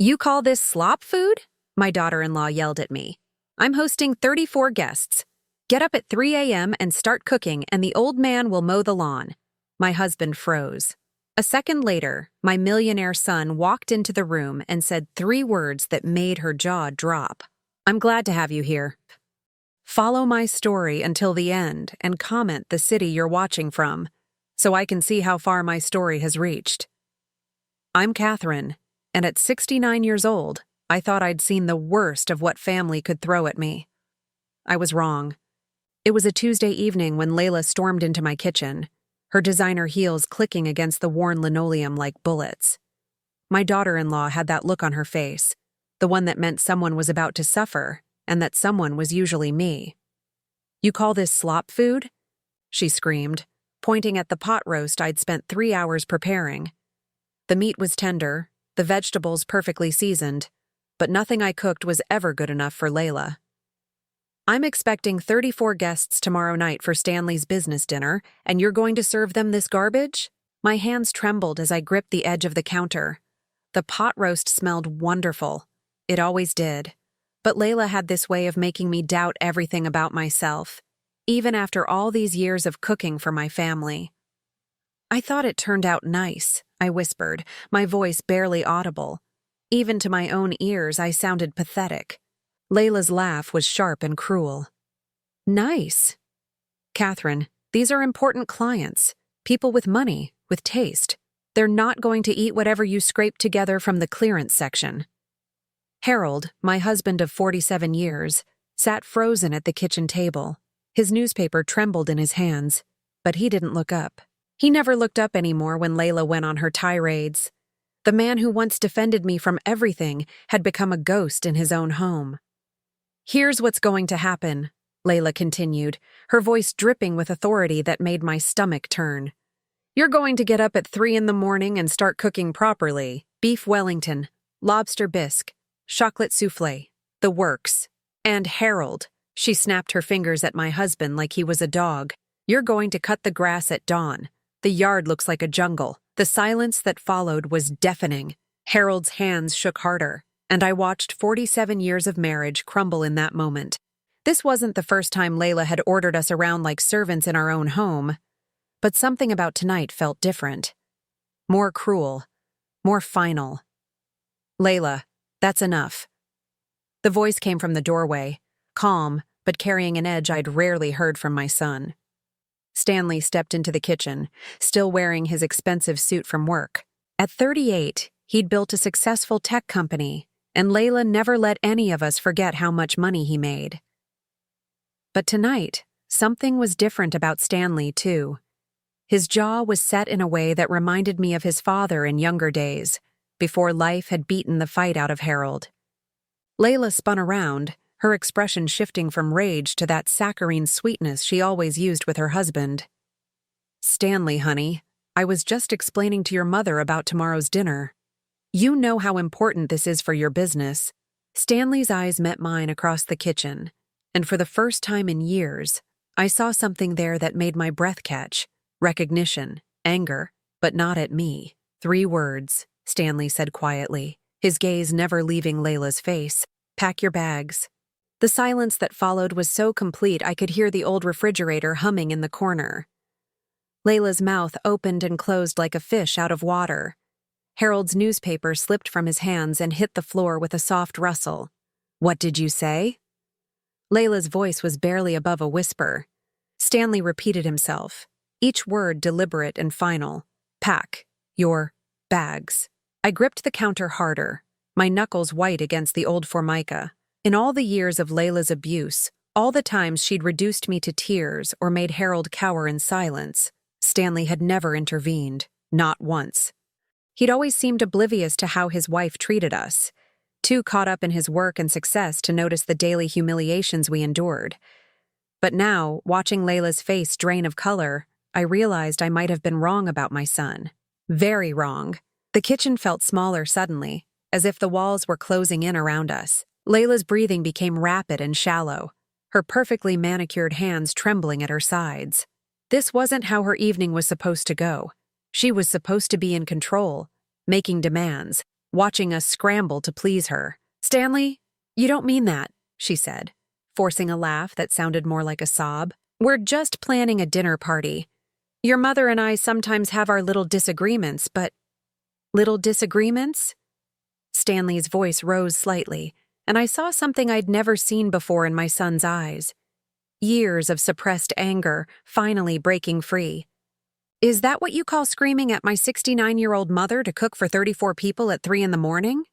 You call this slop food? My daughter-in-law yelled at me. I'm hosting 34 guests. Get up at 3 a.m. and start cooking, and the old man will mow the lawn. My husband froze. A second later, my millionaire son walked into the room and said 3 words that made her jaw drop. I'm glad to have you here. Follow my story until the end and comment the city you're watching from, so I can see how far my story has reached. I'm Catherine, and at 69 years old, I thought I'd seen the worst of what family could throw at me. I was wrong. It was a Tuesday evening when Layla stormed into my kitchen, her designer heels clicking against the worn linoleum like bullets. My daughter-in-law had that look on her face, the one that meant someone was about to suffer, and that someone was usually me. You call this slop food? She screamed, pointing at the pot roast I'd spent 3 hours preparing. The meat was tender, the vegetables perfectly seasoned, but nothing I cooked was ever good enough for Layla. I'm expecting 34 guests tomorrow night for Stanley's business dinner, and you're going to serve them this garbage? My hands trembled as I gripped the edge of the counter. The pot roast smelled wonderful. It always did. But Layla had this way of making me doubt everything about myself, even after all these years of cooking for my family. I thought it turned out nice, I whispered, my voice barely audible. Even to my own ears, I sounded pathetic. Layla's laugh was sharp and cruel. Nice. Catherine, these are important clients, people with money, with taste. They're not going to eat whatever you scrape together from the clearance section. Harold, my husband of 47 years, sat frozen at the kitchen table. His newspaper trembled in his hands, but he didn't look up. He never looked up anymore when Layla went on her tirades. The man who once defended me from everything had become a ghost in his own home. Here's what's going to happen, Layla continued, her voice dripping with authority that made my stomach turn. You're going to get up at 3 in the morning and start cooking properly. Beef Wellington, lobster bisque, chocolate soufflé, the works. And Harold, she snapped her fingers at my husband like he was a dog. You're going to cut the grass at dawn. The yard looks like a jungle. The silence that followed was deafening. Harold's hands shook harder, and I watched 47 years of marriage crumble in that moment. This wasn't the first time Layla had ordered us around like servants in our own home, but something about tonight felt different. More cruel, more final. Layla, that's enough. The voice came from the doorway, calm, but carrying an edge I'd rarely heard from my son. Stanley stepped into the kitchen, still wearing his expensive suit from work. At 38, he'd built a successful tech company, and Layla never let any of us forget how much money he made. But tonight, something was different about Stanley, too. His jaw was set in a way that reminded me of his father in younger days, before life had beaten the fight out of Harold. Layla spun around, her expression shifting from rage to that saccharine sweetness she always used with her husband. Stanley, honey, I was just explaining to your mother about tomorrow's dinner. You know how important this is for your business. Stanley's eyes met mine across the kitchen, and for the first time in years, I saw something there that made my breath catch. Recognition, anger, but not at me. 3 words, Stanley said quietly, his gaze never leaving Layla's face. Pack your bags. The silence that followed was so complete I could hear the old refrigerator humming in the corner. Layla's mouth opened and closed like a fish out of water. Harold's newspaper slipped from his hands and hit the floor with a soft rustle. What did you say? Layla's voice was barely above a whisper. Stanley repeated himself, each word deliberate and final. Pack your bags. I gripped the counter harder, my knuckles white against the old formica. In all the years of Layla's abuse, all the times she'd reduced me to tears or made Harold cower in silence, Stanley had never intervened, not once. He'd always seemed oblivious to how his wife treated us, too caught up in his work and success to notice the daily humiliations we endured. But now, watching Layla's face drain of color, I realized I might have been wrong about my son. Very wrong. The kitchen felt smaller suddenly, as if the walls were closing in around us. Layla's breathing became rapid and shallow, her perfectly manicured hands trembling at her sides. This wasn't how her evening was supposed to go. She was supposed to be in control, making demands, watching us scramble to please her. "Stanley, you don't mean that," she said, forcing a laugh that sounded more like a sob. "We're just planning a dinner party. Your mother and I sometimes have our little disagreements, but—" "Little disagreements?" Stanley's voice rose slightly, and I saw something I'd never seen before in my son's eyes. Years of suppressed anger finally breaking free. "Is that what you call screaming at my 69-year-old mother to cook for 34 people at 3 in the morning?"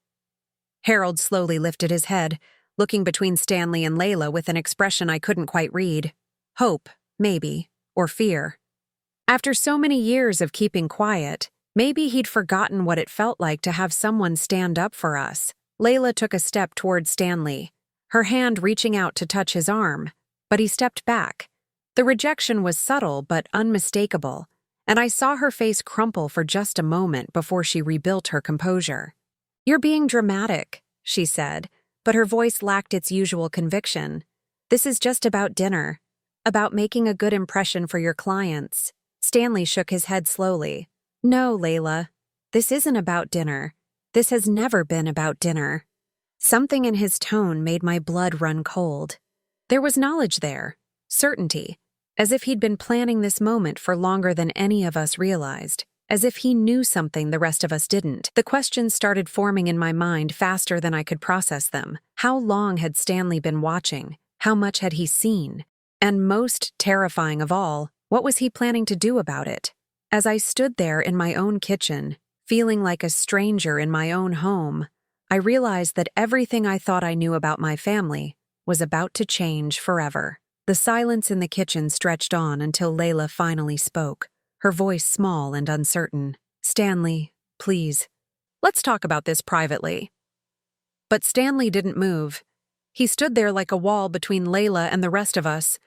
Harold slowly lifted his head, looking between Stanley and Layla with an expression I couldn't quite read. Hope, maybe, or fear. After so many years of keeping quiet, maybe he'd forgotten what it felt like to have someone stand up for us. Layla took a step toward Stanley, her hand reaching out to touch his arm, but he stepped back. The rejection was subtle but unmistakable, and I saw her face crumple for just a moment before she rebuilt her composure. "You're being dramatic," she said, but her voice lacked its usual conviction. "This is just about dinner, about making a good impression for your clients." Stanley shook his head slowly. "No, Layla, this isn't about dinner. This has never been about dinner." Something in his tone made my blood run cold. There was knowledge there, certainty, as if he'd been planning this moment for longer than any of us realized, as if he knew something the rest of us didn't. The questions started forming in my mind faster than I could process them. How long had Stanley been watching? How much had he seen? And most terrifying of all, what was he planning to do about it? As I stood there in my own kitchen, feeling like a stranger in my own home, I realized that everything I thought I knew about my family was about to change forever. The silence in the kitchen stretched on until Layla finally spoke, her voice small and uncertain. "Stanley, please, let's talk about this privately." But Stanley didn't move. He stood there like a wall between Layla and the rest of us,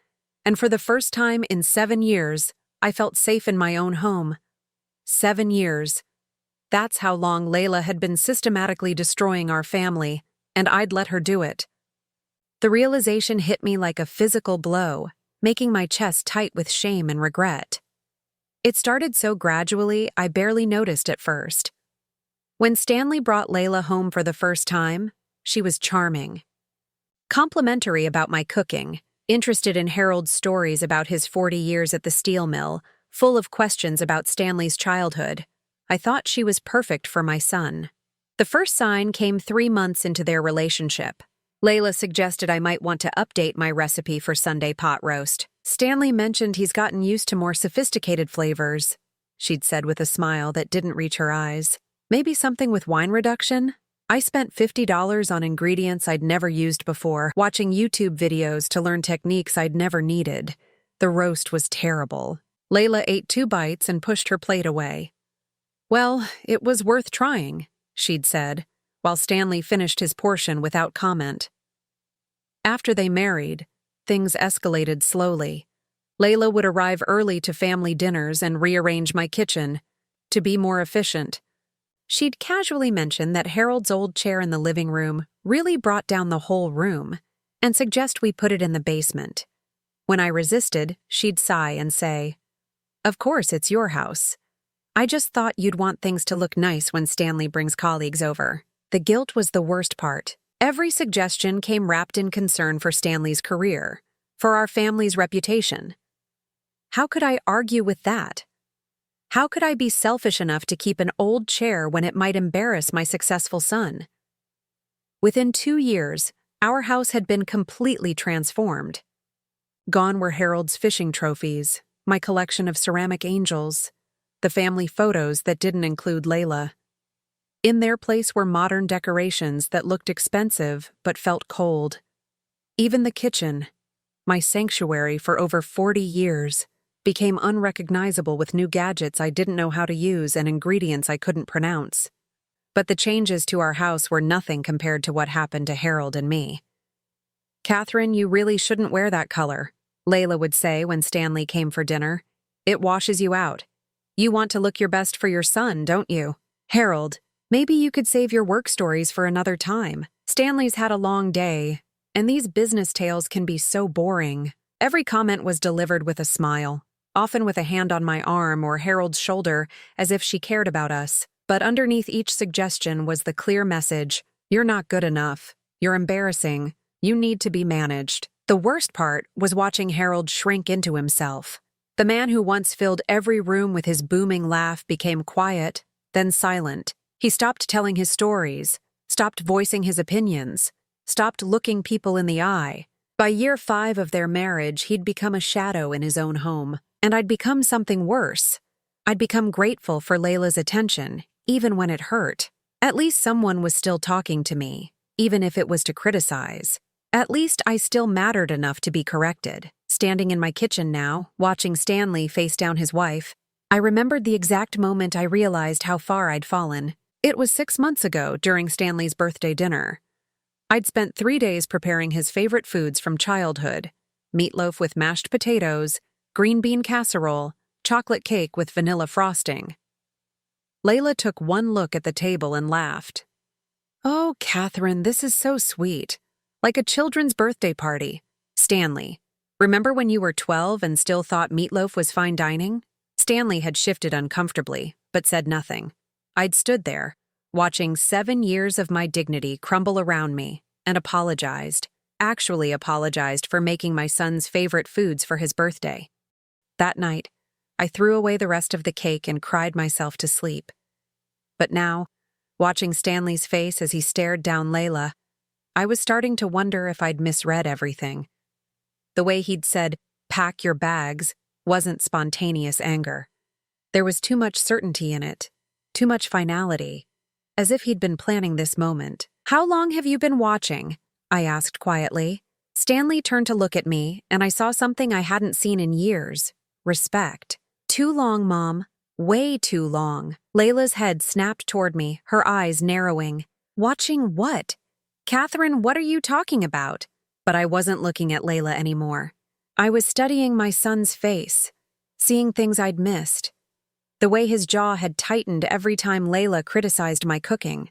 and for the first time in 7 years, I felt safe in my own home. 7 years. That's how long Layla had been systematically destroying our family, and I'd let her do it. The realization hit me like a physical blow, making my chest tight with shame and regret. It started so gradually, I barely noticed at first. When Stanley brought Layla home for the first time, she was charming. Complimentary about my cooking, interested in Harold's stories about his 40 years at the steel mill, full of questions about Stanley's childhood. I thought she was perfect for my son. The first sign came 3 months into their relationship. Layla suggested I might want to update my recipe for Sunday pot roast. "Stanley mentioned he's gotten used to more sophisticated flavors," she'd said with a smile that didn't reach her eyes. "Maybe something with wine reduction?" I spent $50 on ingredients I'd never used before, watching YouTube videos to learn techniques I'd never needed. The roast was terrible. Layla ate 2 bites and pushed her plate away. "Well, it was worth trying," she'd said, while Stanley finished his portion without comment. After they married, things escalated slowly. Layla would arrive early to family dinners and rearrange my kitchen to be more efficient. She'd casually mention that Harold's old chair in the living room really brought down the whole room and suggest we put it in the basement. When I resisted, she'd sigh and say, "Of course, it's your house. I just thought you'd want things to look nice when Stanley brings colleagues over." The guilt was the worst part. Every suggestion came wrapped in concern for Stanley's career, for our family's reputation. How could I argue with that? How could I be selfish enough to keep an old chair when it might embarrass my successful son? Within 2 years, our house had been completely transformed. Gone were Harold's fishing trophies, my collection of ceramic angels, the family photos that didn't include Layla. In their place were modern decorations that looked expensive but felt cold. Even the kitchen, my sanctuary for over 40 years, became unrecognizable with new gadgets I didn't know how to use and ingredients I couldn't pronounce. But the changes to our house were nothing compared to what happened to Harold and me. "Catherine, you really shouldn't wear that color," Layla would say when Stanley came for dinner. "It washes you out. You want to look your best for your son, don't you? Harold, maybe you could save your work stories for another time. Stanley's had a long day, and these business tales can be so boring." Every comment was delivered with a smile, often with a hand on my arm or Harold's shoulder as if she cared about us. But underneath each suggestion was the clear message, "You're not good enough. You're embarrassing. You need to be managed." The worst part was watching Harold shrink into himself. The man who once filled every room with his booming laugh became quiet, then silent. He stopped telling his stories, stopped voicing his opinions, stopped looking people in the eye. By year 5 of their marriage, he'd become a shadow in his own home, and I'd become something worse. I'd become grateful for Layla's attention, even when it hurt. At least someone was still talking to me, even if it was to criticize. At least I still mattered enough to be corrected. Standing in my kitchen now, watching Stanley face down his wife, I remembered the exact moment I realized how far I'd fallen. It was 6 months ago during Stanley's birthday dinner. I'd spent 3 days preparing his favorite foods from childhood: meatloaf with mashed potatoes, green bean casserole, chocolate cake with vanilla frosting. Layla took one look at the table and laughed. "Oh, Catherine, this is so sweet. Like a children's birthday party." "Stanley, remember when you were 12 and still thought meatloaf was fine dining?" Stanley had shifted uncomfortably, but said nothing. I'd stood there, watching 7 years of my dignity crumble around me, and actually apologized for making my son's favorite foods for his birthday. That night, I threw away the rest of the cake and cried myself to sleep. But now, watching Stanley's face as he stared down Layla, I was starting to wonder if I'd misread everything. The way he'd said, "pack your bags," wasn't spontaneous anger. There was too much certainty in it, too much finality, as if he'd been planning this moment. "How long have you been watching?" I asked quietly. Stanley turned to look at me, and I saw something I hadn't seen in years: respect. "Too long, Mom. Way too long." Layla's head snapped toward me, her eyes narrowing. "Watching what? Catherine, what are you talking about?" But I wasn't looking at Layla anymore. I was studying my son's face, seeing things I'd missed. The way his jaw had tightened every time Layla criticized my cooking.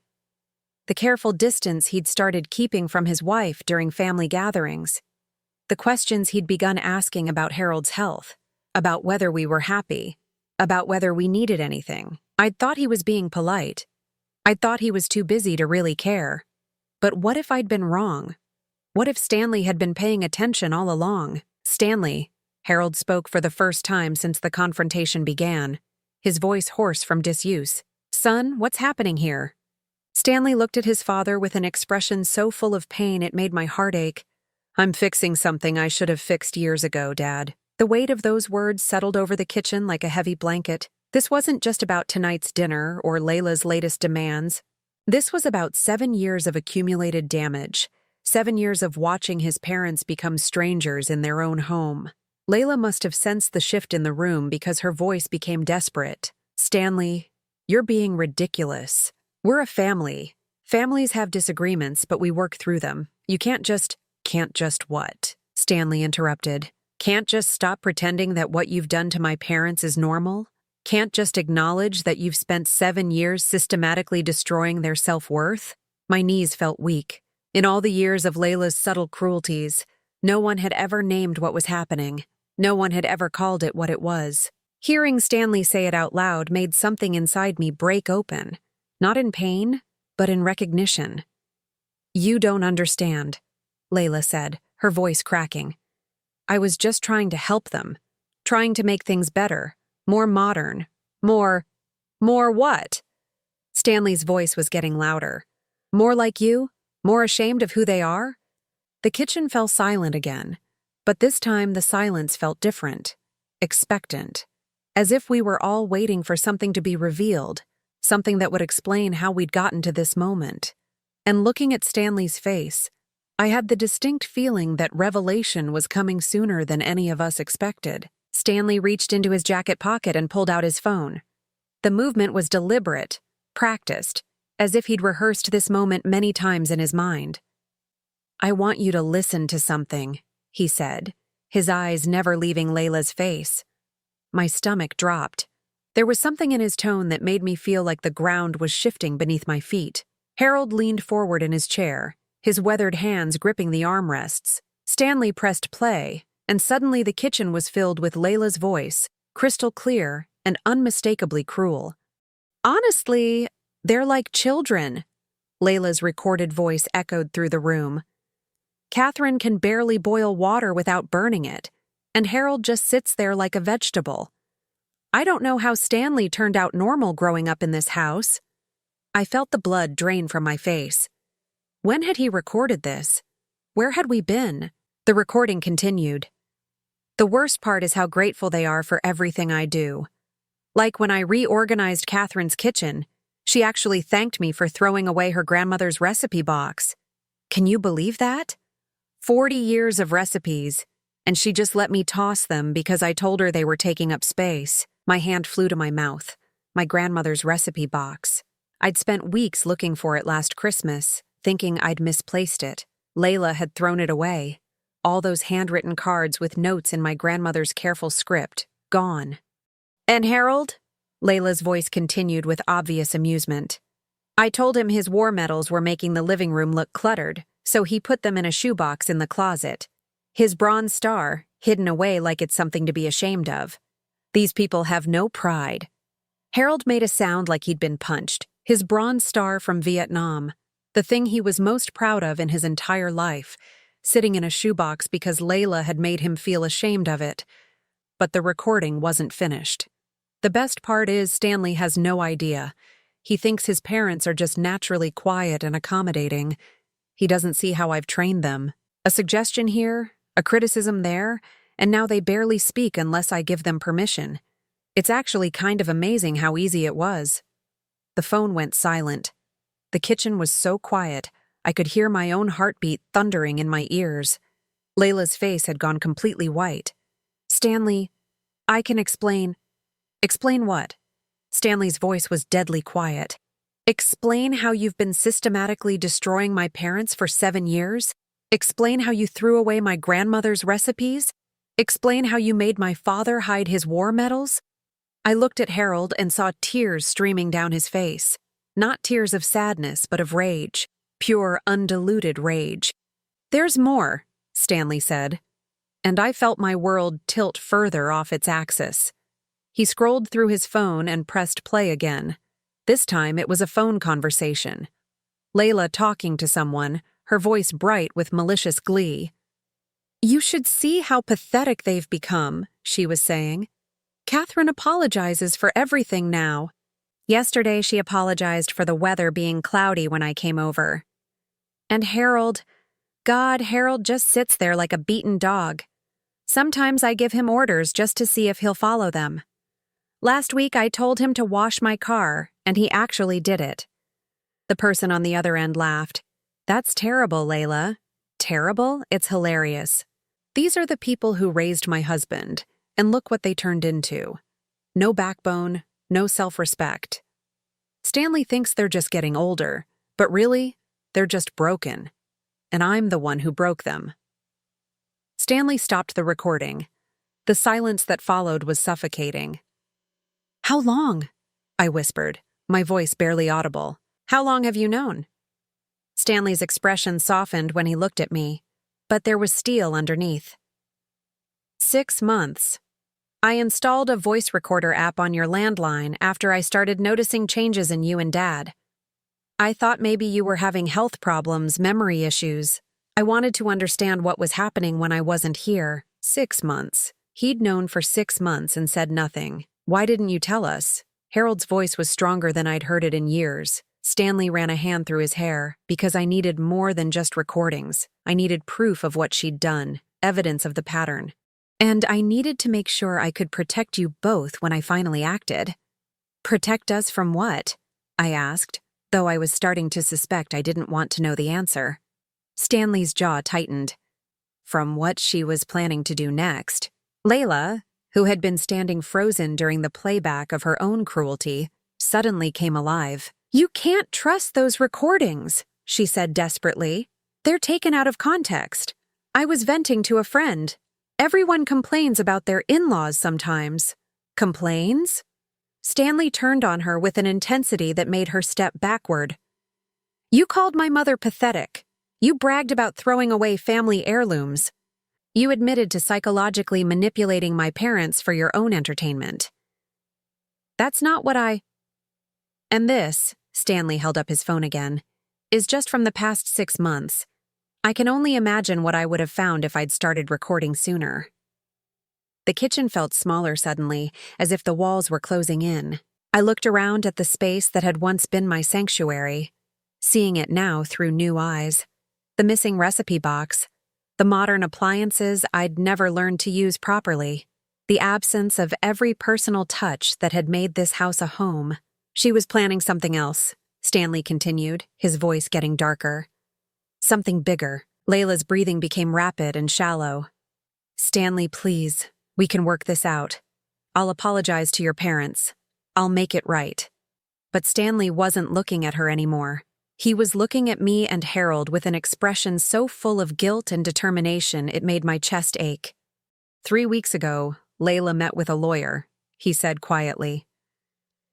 The careful distance he'd started keeping from his wife during family gatherings. The questions he'd begun asking about Harold's health, about whether we were happy, about whether we needed anything. I'd thought he was being polite. I'd thought he was too busy to really care. But what if I'd been wrong? What if Stanley had been paying attention all along? "Stanley," Harold spoke for the first time since the confrontation began, his voice hoarse from disuse. "Son, what's happening here?" Stanley looked at his father with an expression so full of pain it made my heart ache. "I'm fixing something I should have fixed years ago, Dad." The weight of those words settled over the kitchen like a heavy blanket. This wasn't just about tonight's dinner or Layla's latest demands. This was about 7 years of accumulated damage, 7 years of watching his parents become strangers in their own home. Layla must have sensed the shift in the room because her voice became desperate. "Stanley, you're being ridiculous. We're a family. Families have disagreements, but we work through them. You can't just..." "Can't just what?" Stanley interrupted. "Can't just stop pretending that what you've done to my parents is normal? Can't just acknowledge that you've spent 7 years systematically destroying their self-worth?" My knees felt weak. In all the years of Layla's subtle cruelties, no one had ever named what was happening. No one had ever called it what it was. Hearing Stanley say it out loud made something inside me break open. Not in pain, but in recognition. "You don't understand," Layla said, her voice cracking. "I was just trying to help them, trying to make things better, more modern, more what?" Stanley's voice was getting louder. "More like you? More ashamed of who they are?" The kitchen fell silent again, but this time the silence felt different, expectant, as if we were all waiting for something to be revealed, something that would explain how we'd gotten to this moment. And looking at Stanley's face, I had the distinct feeling that revelation was coming sooner than any of us expected. Stanley reached into his jacket pocket and pulled out his phone. The movement was deliberate, practiced, as if he'd rehearsed this moment many times in his mind. "I want you to listen to something," he said, his eyes never leaving Layla's face. My stomach dropped. There was something in his tone that made me feel like the ground was shifting beneath my feet. Harold leaned forward in his chair, his weathered hands gripping the armrests. Stanley pressed play, and suddenly the kitchen was filled with Layla's voice, crystal clear and unmistakably cruel. Honestly, they're like children. Layla's recorded voice echoed through the room. Catherine can barely boil water without burning it, and Harold just sits there like a vegetable. I don't know how Stanley turned out normal growing up in this house. I felt the blood drain from my face. When had he recorded this? Where had we been? The recording continued. The worst part is how grateful they are for everything I do. Like when I reorganized Catherine's kitchen, she actually thanked me for throwing away her grandmother's recipe box. Can you believe that? 40 years of recipes, and she just let me toss them because I told her they were taking up space. My hand flew to my mouth. My grandmother's recipe box. I'd spent weeks looking for it last Christmas, thinking I'd misplaced it. Layla had thrown it away. All those handwritten cards with notes in my grandmother's careful script, gone. And Harold? Layla's voice continued with obvious amusement. I told him his war medals were making the living room look cluttered, so he put them in a shoebox in the closet. His bronze star, hidden away like it's something to be ashamed of. These people have no pride. Harold made a sound like he'd been punched. His bronze star from Vietnam, the thing he was most proud of in his entire life, sitting in a shoebox because Layla had made him feel ashamed of it. But the recording wasn't finished. The best part is Stanley has no idea. He thinks his parents are just naturally quiet and accommodating. He doesn't see how I've trained them. A suggestion here, a criticism there, and now they barely speak unless I give them permission. It's actually kind of amazing how easy it was. The phone went silent. The kitchen was so quiet, I could hear my own heartbeat thundering in my ears. Layla's face had gone completely white. Stanley, I can explain. Explain what? Stanley's voice was deadly quiet. Explain how you've been systematically destroying my parents for 7 years? Explain how you threw away my grandmother's recipes? Explain how you made my father hide his war medals? I looked at Harold and saw tears streaming down his face. Not tears of sadness, but of rage. Pure, undiluted rage. There's more, Stanley said. And I felt my world tilt further off its axis. He scrolled through his phone and pressed play again. This time it was a phone conversation. Layla talking to someone, her voice bright with malicious glee. You should see how pathetic they've become, she was saying. Catherine apologizes for everything now. Yesterday she apologized for the weather being cloudy when I came over. And Harold, God, Harold just sits there like a beaten dog. Sometimes I give him orders just to see if he'll follow them. Last week I told him to wash my car, and he actually did it. The person on the other end laughed. That's terrible, Layla. Terrible? It's hilarious. These are the people who raised my husband, and look what they turned into. No backbone, no self-respect. Stanley thinks they're just getting older, but really, they're just broken. And I'm the one who broke them. Stanley stopped the recording. The silence that followed was suffocating. How long? I whispered, my voice barely audible. How long have you known? Stanley's expression softened when he looked at me, but there was steel underneath. 6 months. I installed a voice recorder app on your landline after I started noticing changes in you and Dad. I thought maybe you were having health problems, memory issues. I wanted to understand what was happening when I wasn't here. 6 months. He'd known for 6 months and said nothing. Why didn't you tell us? Harold's voice was stronger than I'd heard it in years. Stanley ran a hand through his hair, because I needed more than just recordings. I needed proof of what she'd done, evidence of the pattern. And I needed to make sure I could protect you both when I finally acted. Protect us from what? I asked, though I was starting to suspect I didn't want to know the answer. Stanley's jaw tightened. From what she was planning to do next. Layla, who had been standing frozen during the playback of her own cruelty, suddenly came alive. You can't trust those recordings, she said desperately. They're taken out of context. I was venting to a friend. Everyone complains about their in-laws sometimes. Complains? Stanley turned on her with an intensity that made her step backward. You called my mother pathetic. You bragged about throwing away family heirlooms. You admitted to psychologically manipulating my parents for your own entertainment. That's not what I... And this, Stanley held up his phone again, is just from the past 6 months. I can only imagine what I would have found if I'd started recording sooner. The kitchen felt smaller suddenly, as if the walls were closing in. I looked around at the space that had once been my sanctuary, seeing it now through new eyes. The missing recipe box, the modern appliances I'd never learned to use properly, the absence of every personal touch that had made this house a home. She was planning something else, Stanley continued, his voice getting darker. Something bigger. Layla's breathing became rapid and shallow. Stanley, please, we can work this out. I'll apologize to your parents. I'll make it right. But Stanley wasn't looking at her anymore. He was looking at me and Harold with an expression so full of guilt and determination it made my chest ache. 3 weeks ago, Layla met with a lawyer, he said quietly.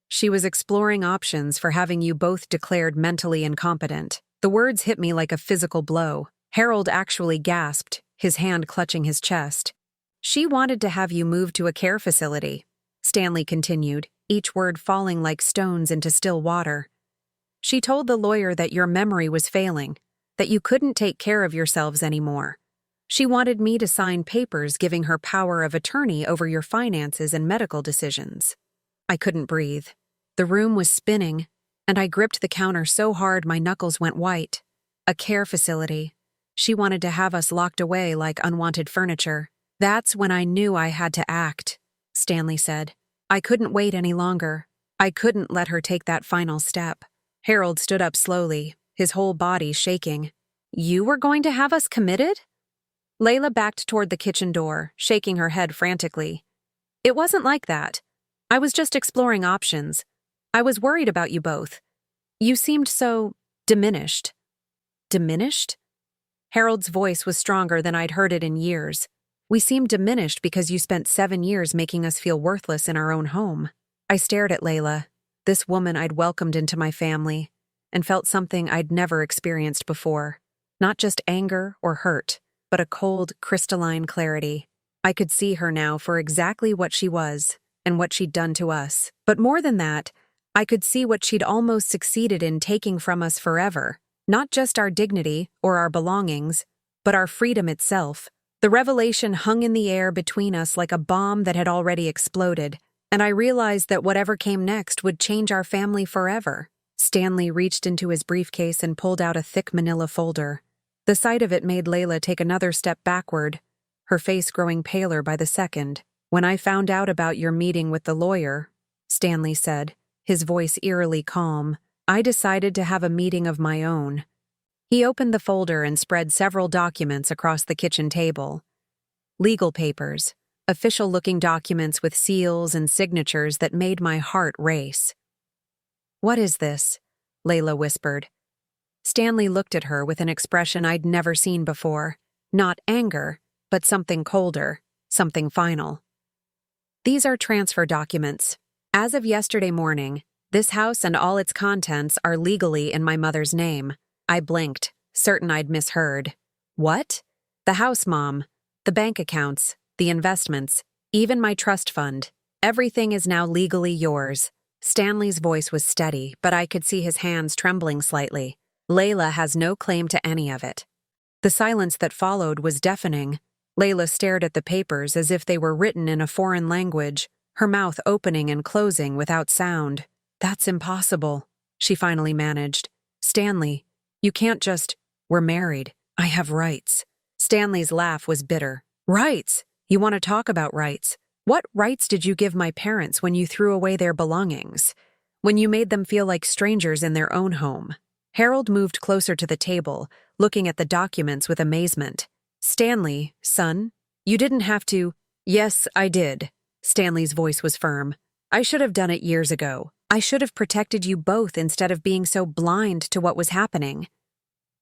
She was exploring options for having you both declared mentally incompetent. The words hit me like a physical blow. Harold actually gasped, his hand clutching his chest. She wanted to have you moved to a care facility, Stanley continued, each word falling like stones into still water. She told the lawyer that your memory was failing, that you couldn't take care of yourselves anymore. She wanted me to sign papers giving her power of attorney over your finances and medical decisions. I couldn't breathe. The room was spinning, and I gripped the counter so hard my knuckles went white. A care facility. She wanted to have us locked away like unwanted furniture. That's when I knew I had to act, Stanley said. I couldn't wait any longer. I couldn't let her take that final step. Harold stood up slowly, his whole body shaking. You were going to have us committed? Layla backed toward the kitchen door, shaking her head frantically. It wasn't like that. I was just exploring options. I was worried about you both. You seemed so diminished. Diminished? Harold's voice was stronger than I'd heard it in years. We seemed diminished because you spent 7 years making us feel worthless in our own home. I stared at Layla, this woman I'd welcomed into my family, and felt something I'd never experienced before. Not just anger or hurt, but a cold, crystalline clarity. I could see her now for exactly what she was and what she'd done to us. But more than that, I could see what she'd almost succeeded in taking from us forever. Not just our dignity or our belongings, but our freedom itself. The revelation hung in the air between us like a bomb that had already exploded, and I realized that whatever came next would change our family forever. Stanley reached into his briefcase and pulled out a thick manila folder. The sight of it made Layla take another step backward, her face growing paler by the second. When I found out about your meeting with the lawyer, Stanley said, his voice eerily calm, I decided to have a meeting of my own. He opened the folder and spread several documents across the kitchen table. Legal papers, official-looking documents with seals and signatures that made my heart race. What is this? Layla whispered. Stanley looked at her with an expression I'd never seen before. Not anger, but something colder, something final. These are transfer documents. As of yesterday morning, this house and all its contents are legally in my mother's name. I blinked, certain I'd misheard. What? The house, Mom. The bank accounts, the investments, even my trust fund. Everything is now legally yours. Stanley's voice was steady, but I could see his hands trembling slightly. Layla has no claim to any of it. The silence that followed was deafening. Layla stared at the papers as if they were written in a foreign language, her mouth opening and closing without sound. That's impossible, she finally managed. Stanley, you can't just... We're married. I have rights. Stanley's laugh was bitter. Rights? You want to talk about rights? What rights did you give my parents when you threw away their belongings? When you made them feel like strangers in their own home? Harold moved closer to the table, looking at the documents with amazement. Stanley, son, you didn't have to... Yes, I did. Stanley's voice was firm. I should have done it years ago. I should have protected you both instead of being so blind to what was happening.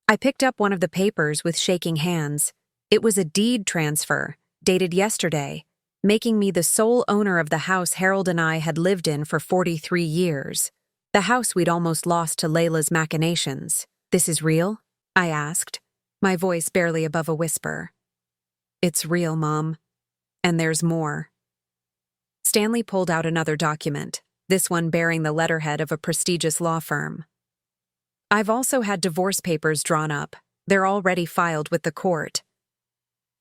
I picked up one of the papers with shaking hands. It was a deed transfer, dated yesterday, making me the sole owner of the house Harold and I had lived in for 43 years. The house we'd almost lost to Layla's machinations. This is real? I asked, my voice barely above a whisper. It's real, Mom. And there's more. Stanley pulled out another document, this one bearing the letterhead of a prestigious law firm. I've also had divorce papers drawn up. They're already filed with the court.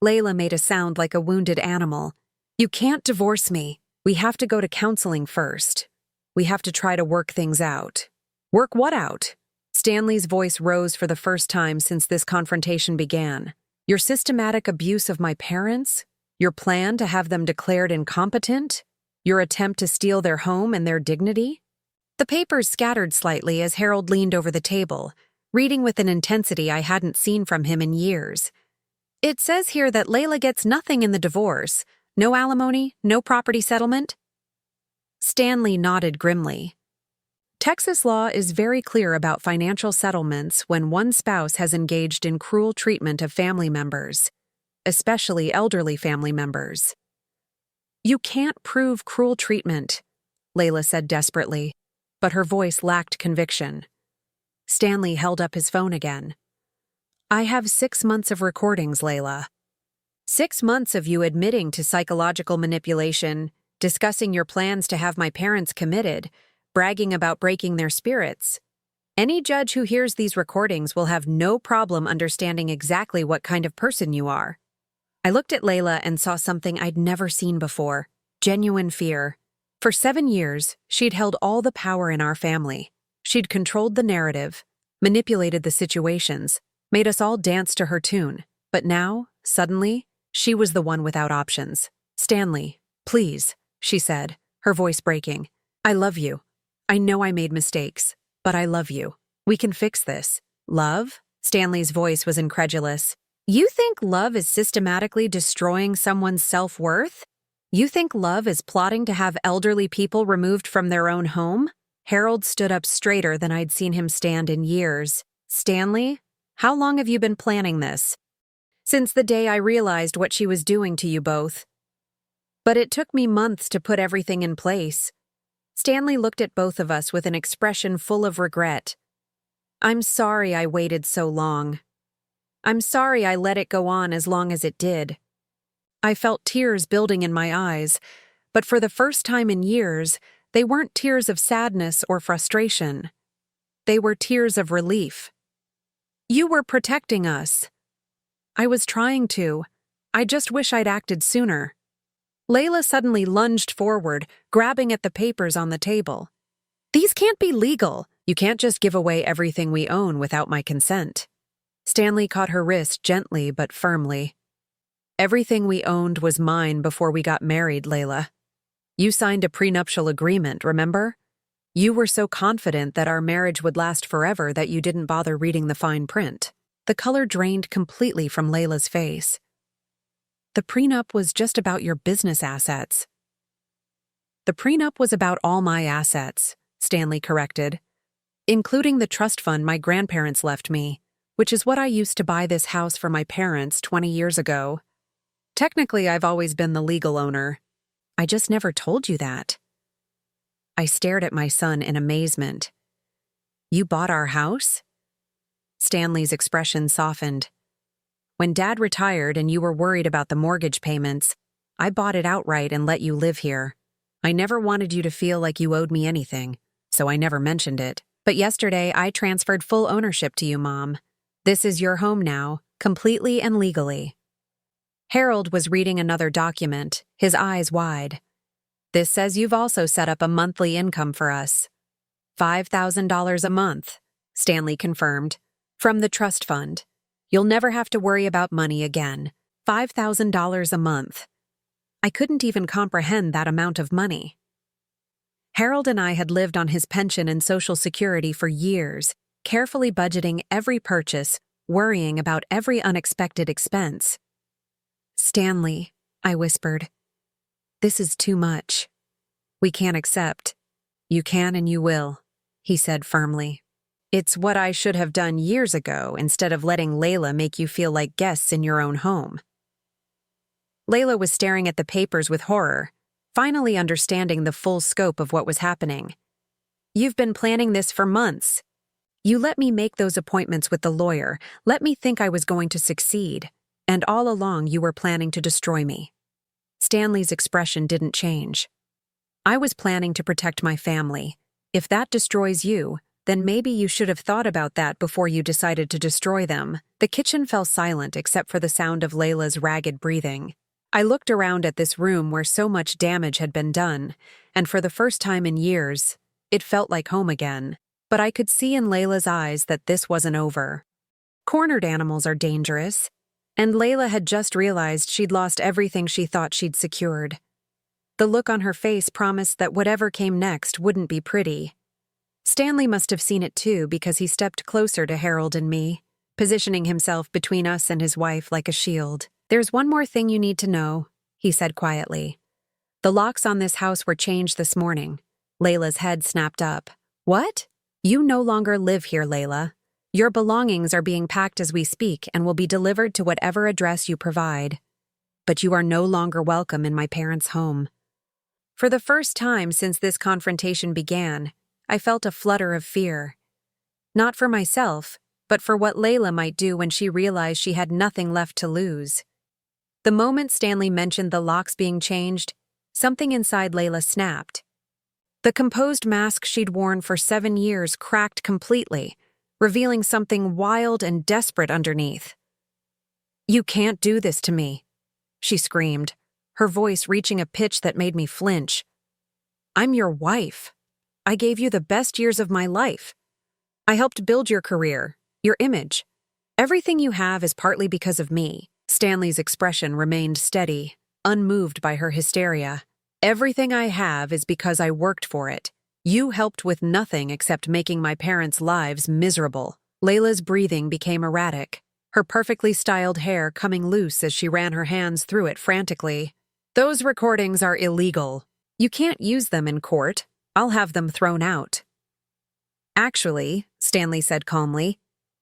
Layla made a sound like a wounded animal. You can't divorce me. We have to go to counseling first. We have to try to work things out. Work what out? Stanley's voice rose for the first time since this confrontation began. Your systematic abuse of my parents? Your plan to have them declared incompetent? Your attempt to steal their home and their dignity? The papers scattered slightly as Harold leaned over the table, reading with an intensity I hadn't seen from him in years. It says here that Layla gets nothing in the divorce. No alimony, no property settlement? Stanley nodded grimly. Texas law is very clear about financial settlements when one spouse has engaged in cruel treatment of family members, especially elderly family members. You can't prove cruel treatment, Layla said desperately, but her voice lacked conviction. Stanley held up his phone again. I have 6 months of recordings, Layla. 6 months of you admitting to psychological manipulation, discussing your plans to have my parents committed, bragging about breaking their spirits. Any judge who hears these recordings will have no problem understanding exactly what kind of person you are. I looked at Layla and saw something I'd never seen before, genuine fear. For 7 years, she'd held all the power in our family. She'd controlled the narrative, manipulated the situations, made us all dance to her tune. But now, suddenly, she was the one without options. Stanley, please, she said, her voice breaking. I love you. I know I made mistakes, but I love you. We can fix this. Love? Stanley's voice was incredulous. You think love is systematically destroying someone's self-worth? You think love is plotting to have elderly people removed from their own home? Harold stood up straighter than I'd seen him stand in years. Stanley, how long have you been planning this? Since the day I realized what she was doing to you both. But it took me months to put everything in place. Stanley looked at both of us with an expression full of regret. I'm sorry I waited so long. I'm sorry I let it go on as long as it did. I felt tears building in my eyes, but for the first time in years, they weren't tears of sadness or frustration. They were tears of relief. You were protecting us. I was trying to. I just wish I'd acted sooner. Layla suddenly lunged forward, grabbing at the papers on the table. These can't be legal. You can't just give away everything we own without my consent. Stanley caught her wrist gently but firmly. Everything we owned was mine before we got married, Layla. You signed a prenuptial agreement, remember? You were so confident that our marriage would last forever that you didn't bother reading the fine print. The color drained completely from Layla's face. The prenup was just about your business assets. The prenup was about all my assets, Stanley corrected, including the trust fund my grandparents left me, which is what I used to buy this house for my parents 20 years ago. Technically, I've always been the legal owner. I just never told you that. I stared at my son in amazement. You bought our house? Stanley's expression softened. When Dad retired and you were worried about the mortgage payments, I bought it outright and let you live here. I never wanted you to feel like you owed me anything, so I never mentioned it. But yesterday, I transferred full ownership to you, Mom. This is your home now, completely and legally. Harold was reading another document, his eyes wide. This says you've also set up a monthly income for us. $5,000 a month, Stanley confirmed, from the trust fund. You'll never have to worry about money again. $5,000 a month. I couldn't even comprehend that amount of money. Harold and I had lived on his pension and Social Security for years, carefully budgeting every purchase, worrying about every unexpected expense. Stanley, I whispered, this is too much. We can't accept. You can and you will, he said firmly. It's what I should have done years ago instead of letting Layla make you feel like guests in your own home. Layla was staring at the papers with horror, finally understanding the full scope of what was happening. You've been planning this for months. You let me make those appointments with the lawyer, let me think I was going to succeed, and all along you were planning to destroy me. Stanley's expression didn't change. I was planning to protect my family. If that destroys you, then maybe you should have thought about that before you decided to destroy them. The kitchen fell silent except for the sound of Layla's ragged breathing. I looked around at this room where so much damage had been done, and for the first time in years, it felt like home again. But I could see in Layla's eyes that this wasn't over. Cornered animals are dangerous, and Layla had just realized she'd lost everything she thought she'd secured. The look on her face promised that whatever came next wouldn't be pretty. Stanley must have seen it too because he stepped closer to Harold and me, positioning himself between us and his wife like a shield. "There's one more thing you need to know," he said quietly. "The locks on this house were changed this morning." Layla's head snapped up. "What? You no longer live here, Layla. Your belongings are being packed as we speak and will be delivered to whatever address you provide. But you are no longer welcome in my parents' home." For the first time since this confrontation began, I felt a flutter of fear. Not for myself, but for what Layla might do when she realized she had nothing left to lose. The moment Stanley mentioned the locks being changed, something inside Layla snapped. The composed mask she'd worn for 7 years cracked completely, revealing something wild and desperate underneath. "You can't do this to me," she screamed, her voice reaching a pitch that made me flinch. "I'm your wife. I gave you the best years of my life. I helped build your career, your image. Everything you have is partly because of me." Stanley's expression remained steady, unmoved by her hysteria. "Everything I have is because I worked for it. You helped with nothing except making my parents' lives miserable." Layla's breathing became erratic, her perfectly styled hair coming loose as she ran her hands through it frantically. "Those recordings are illegal. You can't use them in court. I'll have them thrown out." "Actually," Stanley said calmly,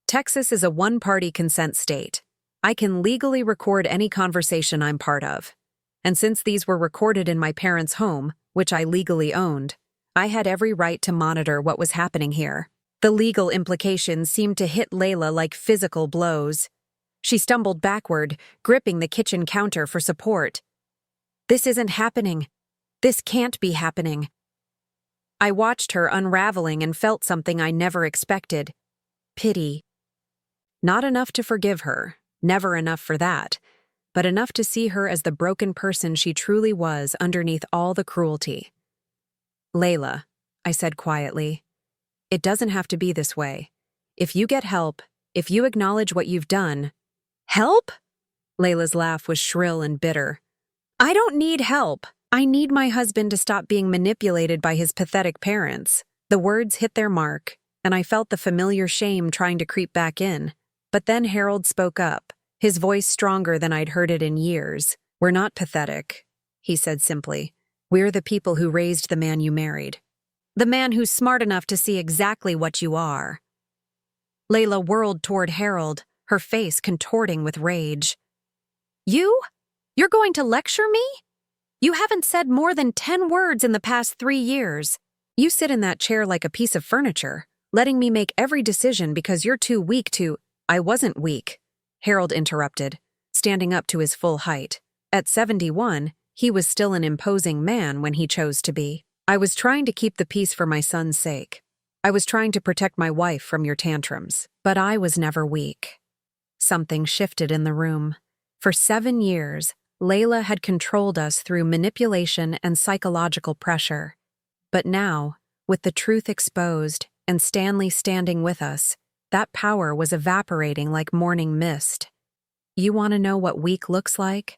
"Texas is a one-party consent state. I can legally record any conversation I'm part of. And since these were recorded in my parents' home, which I legally owned, I had every right to monitor what was happening here." The legal implications seemed to hit Layla like physical blows. She stumbled backward, gripping the kitchen counter for support. "This isn't happening. This can't be happening." I watched her unraveling and felt something I never expected. Pity. Not enough to forgive her, never enough for that, but enough to see her as the broken person she truly was underneath all the cruelty. "Layla," I said quietly, "it doesn't have to be this way. If you get help, if you acknowledge what you've done—" "Help?" Layla's laugh was shrill and bitter. "I don't need help. I need my husband to stop being manipulated by his pathetic parents." The words hit their mark, and I felt the familiar shame trying to creep back in. But then Harold spoke up, his voice stronger than I'd heard it in years. "We're not pathetic," he said simply. "We're the people who raised the man you married. The man who's smart enough to see exactly what you are." Layla whirled toward Harold, her face contorting with rage. You're going to lecture me? You haven't said more than 10 words in the past 3 years. You sit in that chair like a piece of furniture, letting me make every decision because you're too weak to—" "I wasn't weak," Harold interrupted, standing up to his full height. At 71, he was still an imposing man when he chose to be. "I was trying to keep the peace for my son's sake. I was trying to protect my wife from your tantrums, but I was never weak." Something shifted in the room. For 7 years, Layla had controlled us through manipulation and psychological pressure. But now, with the truth exposed and Stanley standing with us, that power was evaporating like morning mist. "You want to know what weak looks like?"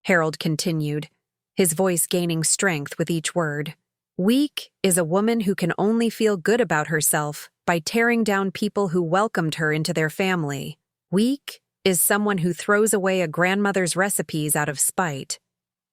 Harold continued, his voice gaining strength with each word. "Weak is a woman who can only feel good about herself by tearing down people who welcomed her into their family. Weak is someone who throws away a grandmother's recipes out of spite.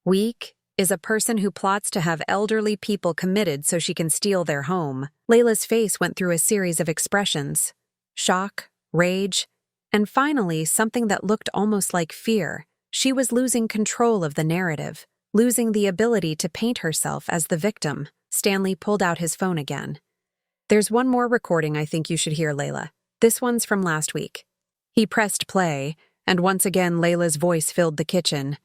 Weak is a person who plots to have elderly people committed so she can steal their home." Layla's face went through a series of expressions: shock, rage, and finally something that looked almost like fear. She was losing control of the narrative, losing the ability to paint herself as the victim. Stanley pulled out his phone again. "There's one more recording I think you should hear, Layla. This one's from last week." He pressed play, and once again Layla's voice filled the kitchen.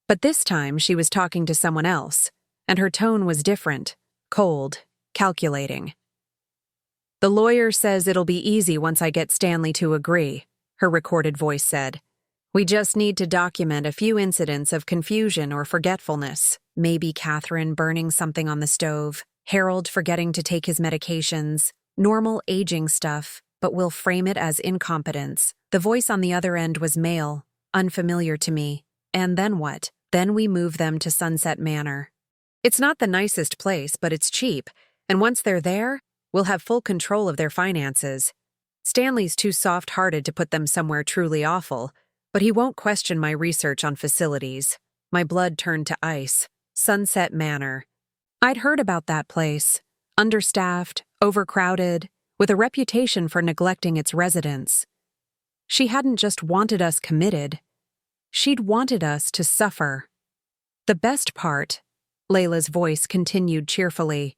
But this time she was talking to someone else, and her tone was different, cold, calculating. "The lawyer says it'll be easy once I get Stanley to agree," her recorded voice said. "We just need to document a few incidents of confusion or forgetfulness. Maybe Catherine burning something on the stove, Harold forgetting to take his medications, normal aging stuff, but we'll frame it as incompetence." The voice on the other end was male, unfamiliar to me. "And then what?" "Then we move them to Sunset Manor. It's not the nicest place, but it's cheap, and once they're there, we'll have full control of their finances. Stanley's too soft-hearted to put them somewhere truly awful, but he won't question my research on facilities." My blood turned to ice. Sunset Manor. I'd heard about that place. Understaffed, overcrowded, with a reputation for neglecting its residents. She hadn't just wanted us committed. She'd wanted us to suffer. "The best part," Layla's voice continued cheerfully,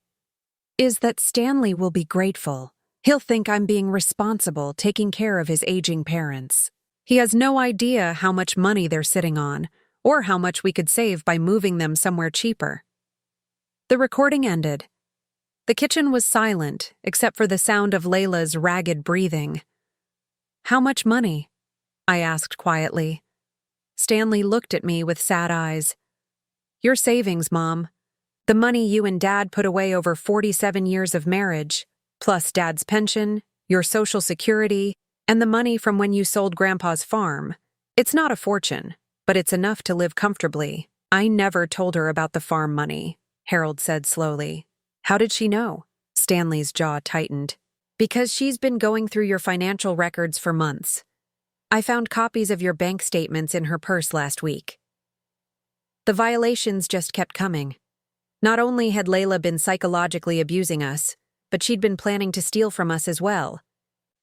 "is that Stanley will be grateful. He'll think I'm being responsible, taking care of his aging parents. He has no idea how much money they're sitting on, or how much we could save by moving them somewhere cheaper." The recording ended. The kitchen was silent, except for the sound of Layla's ragged breathing. "How much money?" I asked quietly. Stanley looked at me with sad eyes. "Your savings, Mom. The money you and Dad put away over 47 years of marriage, plus Dad's pension, your Social Security, and the money from when you sold Grandpa's farm. It's not a fortune, but it's enough to live comfortably." "I never told her about the farm money," Harold said slowly. "How did she know?" Stanley's jaw tightened. "Because she's been going through your financial records for months. I found copies of your bank statements in her purse last week." The violations just kept coming. Not only had Layla been psychologically abusing us, but she'd been planning to steal from us as well.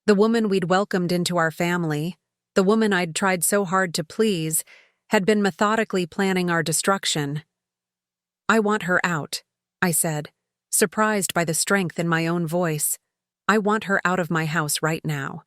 The woman we'd welcomed into our family, the woman I'd tried so hard to please, had been methodically planning our destruction. "I want her out," I said, surprised by the strength in my own voice. "I want her out of my house right now."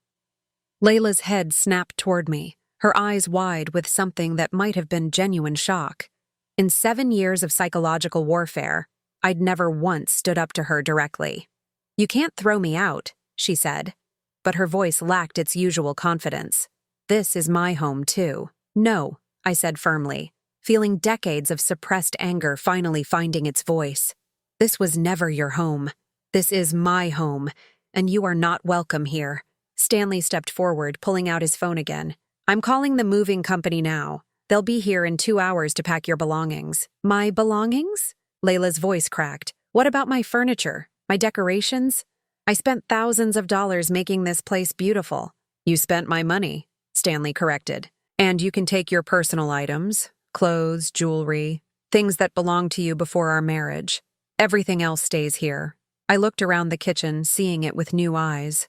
Layla's head snapped toward me, her eyes wide with something that might have been genuine shock. In 7 years of psychological warfare, I'd never once stood up to her directly. "You can't throw me out," she said, but her voice lacked its usual confidence. "This is my home, too." "No," I said firmly, feeling decades of suppressed anger finally finding its voice. "This was never your home. This is my home, and you are not welcome here." Stanley stepped forward, pulling out his phone again. "I'm calling the moving company now. They'll be here in 2 hours to pack your belongings." "My belongings?" Layla's voice cracked. "What about my furniture? My decorations? I spent thousands of dollars making this place beautiful." "You spent my money," Stanley corrected. "And you can take your personal items, clothes, jewelry, things that belonged to you before our marriage. Everything else stays here." I looked around the kitchen, seeing it with new eyes.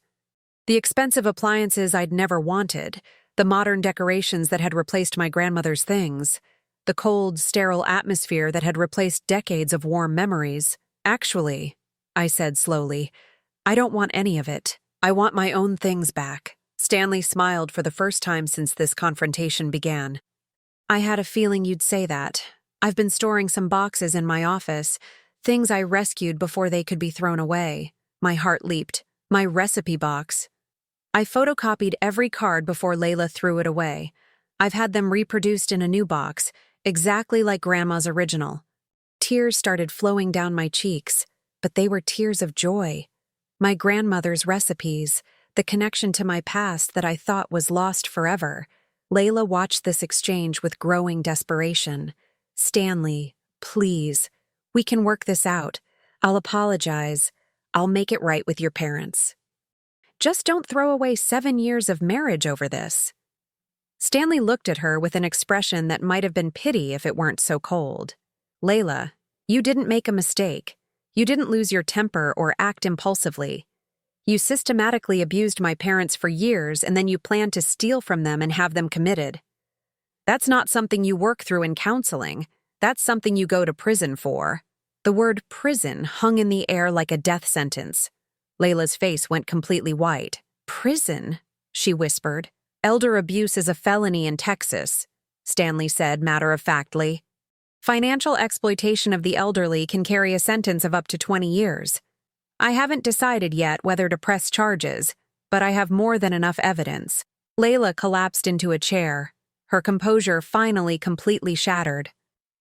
The expensive appliances I'd never wanted, the modern decorations that had replaced my grandmother's things, the cold, sterile atmosphere that had replaced decades of warm memories. "Actually," I said slowly, "I don't want any of it. I want my own things back." Stanley smiled for the first time since this confrontation began. "I had a feeling you'd say that. I've been storing some boxes in my office, things I rescued before they could be thrown away." My heart leaped. My recipe box. I photocopied every card before Layla threw it away. I've had them reproduced in a new box, exactly like Grandma's original. Tears started flowing down my cheeks, but they were tears of joy. My grandmother's recipes, the connection to my past that I thought was lost forever. Layla watched this exchange with growing desperation. "Stanley, please, we can work this out. I'll apologize. I'll make it right with your parents. Just don't throw away 7 years of marriage over this." Stanley looked at her with an expression that might have been pity if it weren't so cold. "Layla, you didn't make a mistake. You didn't lose your temper or act impulsively. You systematically abused my parents for years, and then you planned to steal from them and have them committed. That's not something you work through in counseling. That's something you go to prison for." The word prison hung in the air like a death sentence. Layla's face went completely white. "Prison?" she whispered. "Elder abuse is a felony in Texas," Stanley said matter-of-factly. Financial exploitation of the elderly can carry a sentence of up to 20 years. I haven't decided yet whether to press charges, but I have more than enough evidence. Layla collapsed into a chair, her composure finally completely shattered.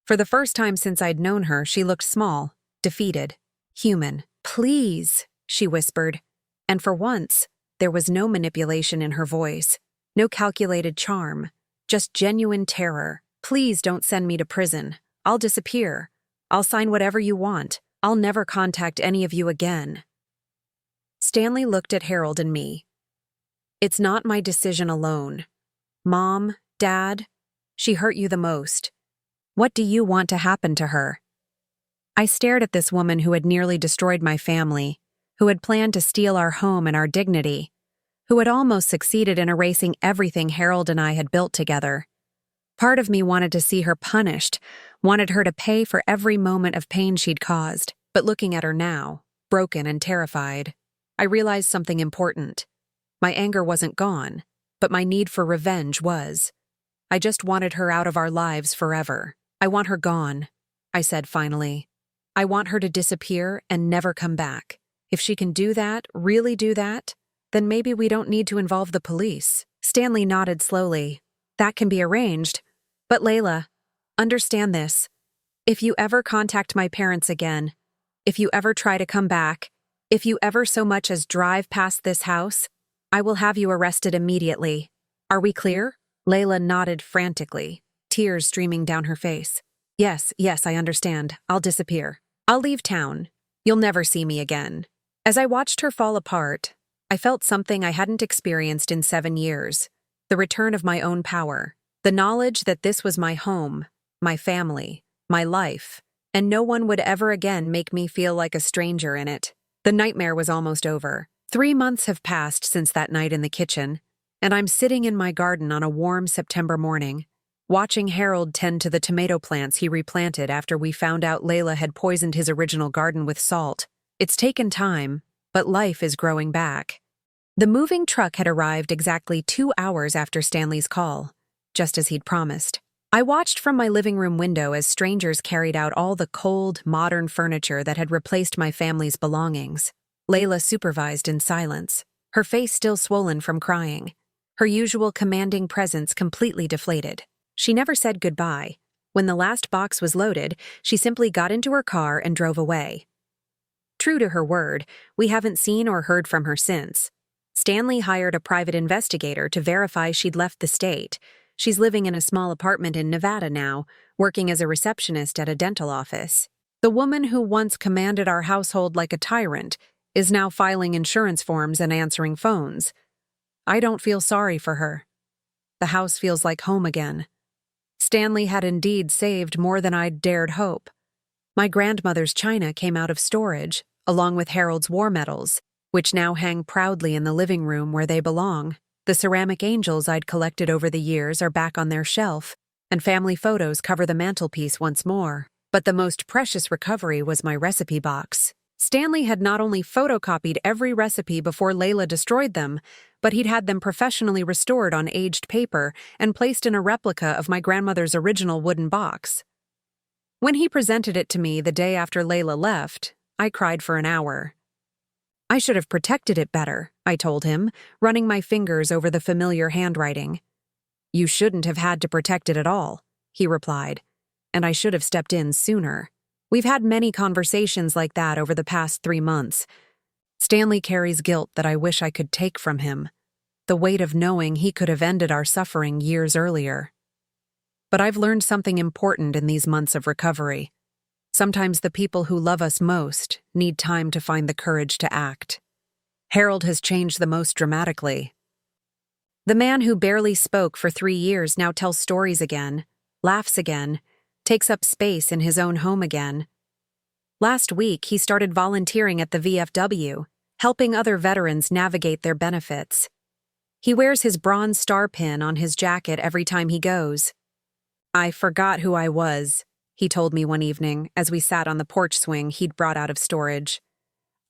For the first time since I'd known her, she looked small, defeated, human. "Please," she whispered, and for once, there was no manipulation in her voice, no calculated charm, just genuine terror. "Please don't send me to prison. I'll disappear. I'll sign whatever you want. I'll never contact any of you again." Stanley looked at Harold and me. "It's not my decision alone. Mom, Dad, she hurt you the most. What do you want to happen to her?" I stared at this woman who had nearly destroyed my family, who had planned to steal our home and our dignity, who had almost succeeded in erasing everything Harold and I had built together. Part of me wanted to see her punished, wanted her to pay for every moment of pain she'd caused. But looking at her now, broken and terrified, I realized something important. My anger wasn't gone, but my need for revenge was. I just wanted her out of our lives forever. "I want her gone," I said finally. "I want her to disappear and never come back. If she can do that, really do that, then maybe we don't need to involve the police." Stanley nodded slowly. "That can be arranged. But Layla, understand this. If you ever contact my parents again, if you ever try to come back, if you ever so much as drive past this house, I will have you arrested immediately. Are we clear?" Layla nodded frantically, tears streaming down her face. Yes, I understand. I'll disappear. I'll leave town. You'll never see me again." As I watched her fall apart, I felt something I hadn't experienced in 7 years, the return of my own power, the knowledge that this was my home, my family, my life, and no one would ever again make me feel like a stranger in it. The nightmare was almost over. 3 months have passed since that night in the kitchen, and I'm sitting in my garden on a warm September morning, watching Harold tend to the tomato plants he replanted after we found out Layla had poisoned his original garden with salt. It's taken time, but life is growing back. The moving truck had arrived exactly 2 hours after Stanley's call, just as he'd promised. I watched from my living room window as strangers carried out all the cold, modern furniture that had replaced my family's belongings. Layla supervised in silence, her face still swollen from crying, her usual commanding presence completely deflated. She never said goodbye. When the last box was loaded, she simply got into her car and drove away. True to her word, we haven't seen or heard from her since. Stanley hired a private investigator to verify she'd left the state. She's living in a small apartment in Nevada now, working as a receptionist at a dental office. The woman who once commanded our household like a tyrant is now filing insurance forms and answering phones. I don't feel sorry for her. The house feels like home again. Stanley had indeed saved more than I'd dared hope. My grandmother's china came out of storage, along with Harold's war medals, which now hang proudly in the living room where they belong. The ceramic angels I'd collected over the years are back on their shelf, and family photos cover the mantelpiece once more. But the most precious recovery was my recipe box. Stanley had not only photocopied every recipe before Layla destroyed them, but he'd had them professionally restored on aged paper and placed in a replica of my grandmother's original wooden box. When he presented it to me the day after Layla left, I cried for an hour. I should have protected it better, I told him, running my fingers over the familiar handwriting. You shouldn't have had to protect it at all, he replied, and I should have stepped in sooner. We've had many conversations like that over the past 3 months. Stanley carries guilt that I wish I could take from him, the weight of knowing he could have ended our suffering years earlier. But I've learned something important in these months of recovery. Sometimes the people who love us most need time to find the courage to act. Harold has changed the most dramatically. The man who barely spoke for 3 years now tells stories again, laughs again, takes up space in his own home again. Last week, he started volunteering at the VFW, helping other veterans navigate their benefits. He wears his Bronze Star pin on his jacket every time he goes. I forgot who I was, he told me one evening as we sat on the porch swing he'd brought out of storage.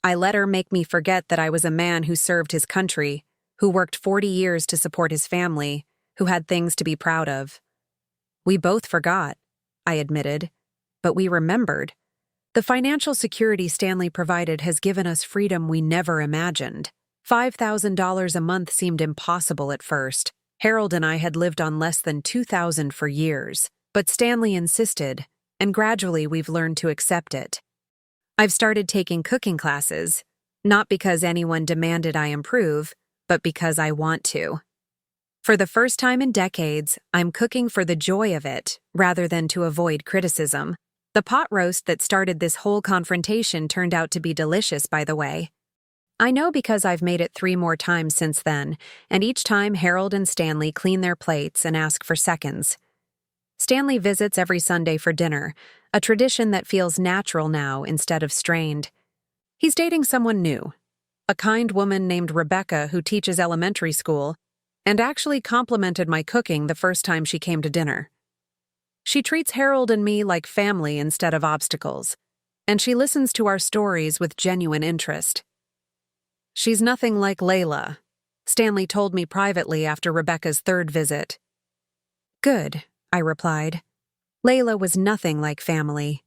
I let her make me forget that I was a man who served his country, who worked 40 years to support his family, who had things to be proud of. We both forgot, I admitted, but we remembered. The financial security Stanley provided has given us freedom we never imagined. $5,000 a month seemed impossible at first. Harold and I had lived on less than $2,000 for years, but Stanley insisted, and gradually we've learned to accept it. I've started taking cooking classes, not because anyone demanded I improve, but because I want to. For the first time in decades, I'm cooking for the joy of it, rather than to avoid criticism. The pot roast that started this whole confrontation turned out to be delicious, by the way. I know because I've made it 3 more times since then, and each time Harold and Stanley clean their plates and ask for seconds. Stanley visits every Sunday for dinner, a tradition that feels natural now instead of strained. He's dating someone new, a kind woman named Rebecca who teaches elementary school, and actually complimented my cooking the first time she came to dinner. She treats Harold and me like family instead of obstacles, and she listens to our stories with genuine interest. She's nothing like Layla, Stanley told me privately after Rebecca's 3rd visit. Good, I replied. Layla was nothing like family.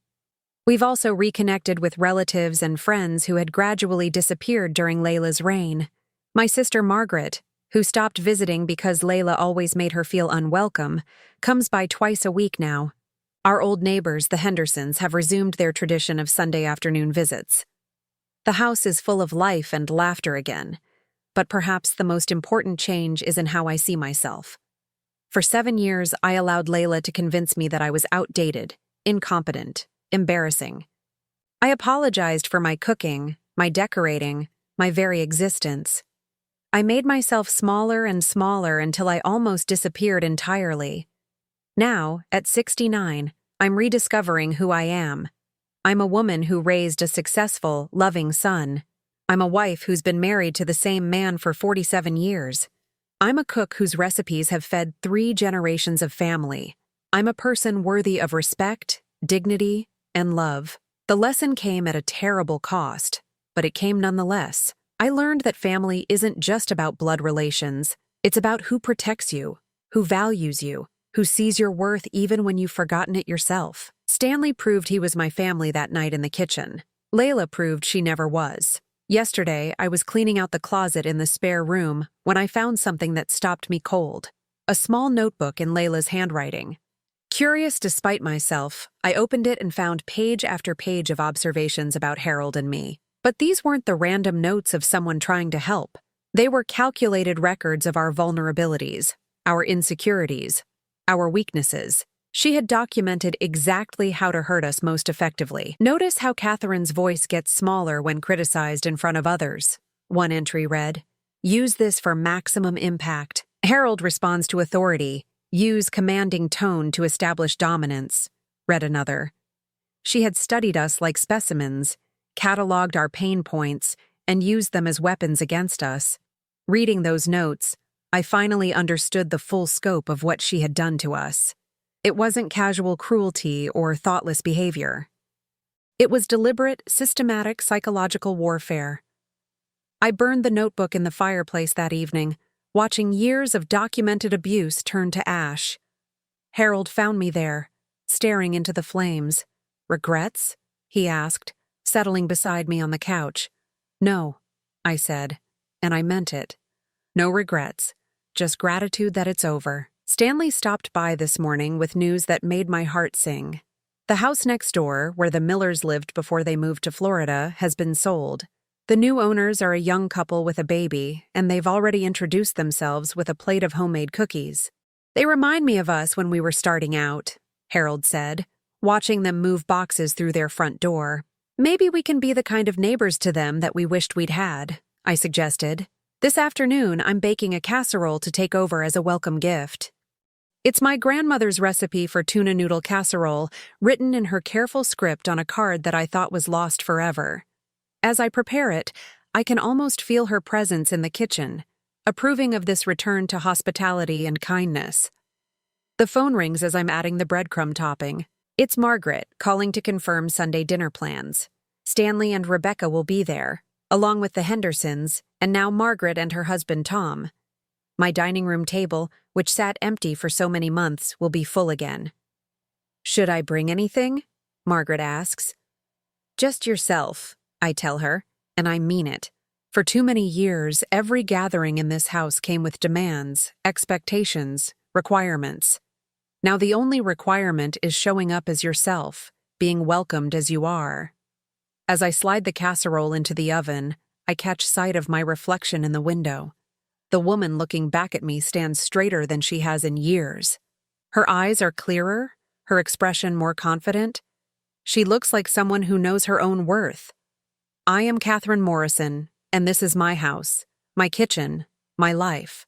We've also reconnected with relatives and friends who had gradually disappeared during Layla's reign. My sister Margaret, who stopped visiting because Layla always made her feel unwelcome, comes by twice a week now. Our old neighbors, the Hendersons, have resumed their tradition of Sunday afternoon visits. The house is full of life and laughter again, but perhaps the most important change is in how I see myself. For 7 years, I allowed Layla to convince me that I was outdated, incompetent, embarrassing. I apologized for my cooking, my decorating, my very existence. I made myself smaller and smaller until I almost disappeared entirely. Now, at 69, I'm rediscovering who I am. I'm a woman who raised a successful, loving son. I'm a wife who's been married to the same man for 47 years. I'm a cook whose recipes have fed 3 generations of family. I'm a person worthy of respect, dignity, and love. The lesson came at a terrible cost, but it came nonetheless. I learned that family isn't just about blood relations. It's about who protects you, who values you, who sees your worth even when you've forgotten it yourself. Stanley proved he was my family that night in the kitchen. Layla proved she never was. Yesterday, I was cleaning out the closet in the spare room when I found something that stopped me cold. A small notebook in Layla's handwriting. Curious despite myself, I opened it and found page after page of observations about Harold and me. But these weren't the random notes of someone trying to help. They were calculated records of our vulnerabilities, our insecurities, our weaknesses. She had documented exactly how to hurt us most effectively. Notice how Catherine's voice gets smaller when criticized in front of others. One entry read, "Use this for maximum impact." Harold responds to authority. "Use commanding tone to establish dominance," read another. She had studied us like specimens, cataloged our pain points, and used them as weapons against us. Reading those notes, I finally understood the full scope of what she had done to us. It wasn't casual cruelty or thoughtless behavior. It was deliberate, systematic psychological warfare. I burned the notebook in the fireplace that evening, watching years of documented abuse turn to ash. Harold found me there, staring into the flames. "Regrets?" he asked, settling beside me on the couch. "No," I said, and I meant it. No regrets, just gratitude that it's over. Stanley stopped by this morning with news that made my heart sing. The house next door, where the Millers lived before they moved to Florida, has been sold. The new owners are a young couple with a baby, and they've already introduced themselves with a plate of homemade cookies. "They remind me of us when we were starting out," Harold said, watching them move boxes through their front door. "Maybe we can be the kind of neighbors to them that we wished we'd had," I suggested. "This afternoon, I'm baking a casserole to take over as a welcome gift." It's my grandmother's recipe for tuna noodle casserole, written in her careful script on a card that I thought was lost forever. As I prepare it, I can almost feel her presence in the kitchen, approving of this return to hospitality and kindness. The phone rings as I'm adding the breadcrumb topping. It's Margaret, calling to confirm Sunday dinner plans. Stanley and Rebecca will be there, along with the Hendersons, and now Margaret and her husband Tom. My dining room table, which sat empty for so many months, will be full again. "Should I bring anything?" Margaret asks. Just yourself, I tell her, and I mean it. For too many years, every gathering in this house came with demands, expectations, requirements. Now the only requirement is showing up as yourself, being welcomed as you are. As I slide the casserole into the oven, I catch sight of my reflection in the window. The woman looking back at me stands straighter than she has in years. Her eyes are clearer, her expression more confident. She looks like someone who knows her own worth. I am Catherine Morrison, and this is my house, my kitchen, my life.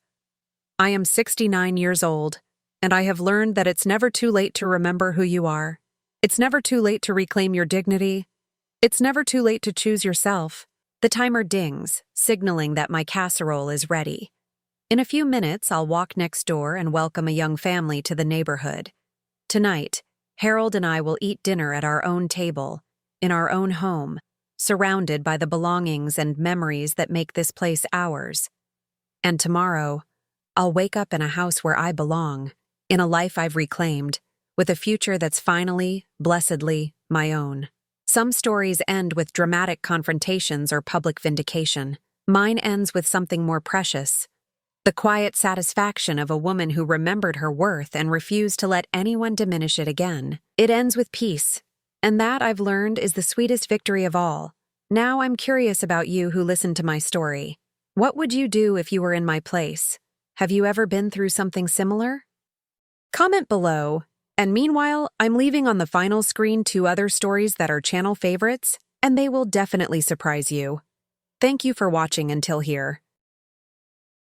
I am 69 years old, and I have learned that it's never too late to remember who you are. It's never too late to reclaim your dignity. It's never too late to choose yourself. The timer dings, signaling that my casserole is ready. In a few minutes, I'll walk next door and welcome a young family to the neighborhood. Tonight, Harold and I will eat dinner at our own table, in our own home, surrounded by the belongings and memories that make this place ours. And tomorrow, I'll wake up in a house where I belong, in a life I've reclaimed, with a future that's finally, blessedly, my own. Some stories end with dramatic confrontations or public vindication. Mine ends with something more precious. The quiet satisfaction of a woman who remembered her worth and refused to let anyone diminish it again. It ends with peace, and that, I've learned, is the sweetest victory of all. Now I'm curious about you who listened to my story. What would you do if you were in my place? Have you ever been through something similar? Comment below. And meanwhile, I'm leaving on the final screen 2 other stories that are channel favorites, and they will definitely surprise you. Thank you for watching until here.